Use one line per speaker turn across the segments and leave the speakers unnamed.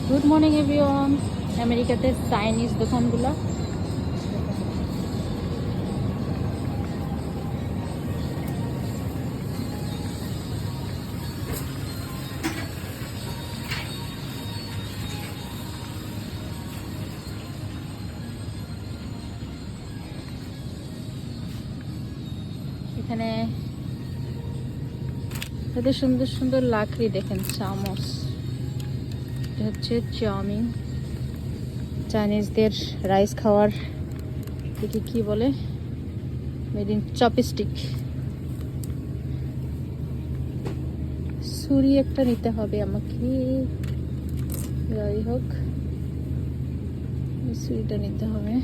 Good morning everyone. আমেরিকাতে Chinese দোকানগুলো এখানে এত সুন্দর সুন্দর লাকড়ি দেখেন, চামচ। এটা হচ্ছে চাউমিন, চাইনিজদের রাইস খাওয়ার একে কি বলে, মেড ইন চপস্টিক। ছুরি একটা নিতে হবে আমাকে, যাই হোক ছুরিটা নিতে হবে।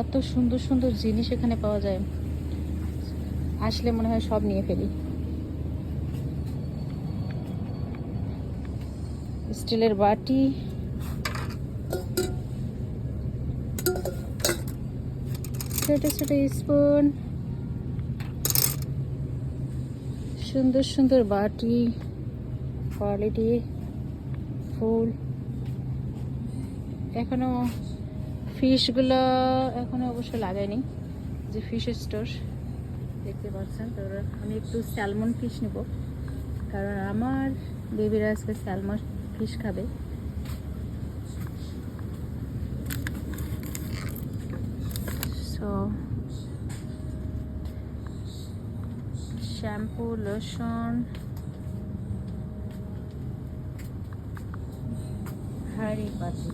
এত সুন্দর সুন্দর জিনিস এখানে পাওয়া যায়, আসলে মনে হয় সব নিয়ে ফেলি। স্টিলের বাটি, ছোট ছোট স্পুন, সুন্দর সুন্দর বাটি, কোয়ালিটি ফুল। এখনো ফিশগুলো এখনো অবশ্য লাগাইনি, যে ফিশ স্টোর দেখতে পাচ্ছেন। তো আমি একটু স্যালমন ফিশ নেব, কারণ আমার বেবিরা আজকে স্যালমন ফিশ খাবে। সো শ্যাম্পু, লোশন, হাঁড়ি পাতি।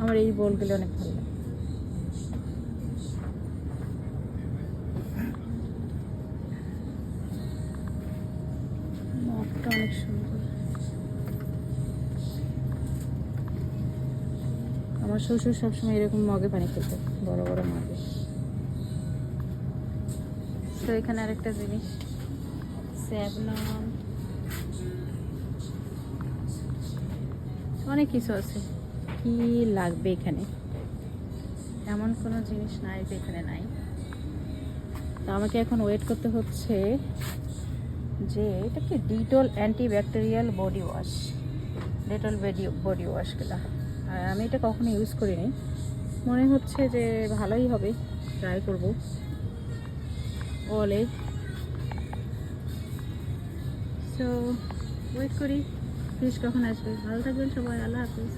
আমার এই বোলগুলো অনেক ভালো লাগে। মগটা অনেক সুন্দর। আমার শ্বশুর সবসময় এরকম মগে পানি খেত, বড় বড় মগে। তো এখানে আরেকটা জিনিস, স্যাভলন, অনেক কিছু আছে। কি লাগবে এখানে, এমন কোনো জিনিস নাই যে এখানে নাই। তো আমাকে এখন ওয়েট করতে হচ্ছে যে এটা কি, Dettol antibacterial body wash, Dettol body ওয়াশগুলো। আর আমি এটা কখনো ইউজ করিনি, মনে হচ্ছে যে ভালোই হবে, ট্রাই করব বলে। সো ওয়েট করি ফিশ কখন আসবে। ভালো থাকবেন সবাই, আল্লাহ হাফিজ।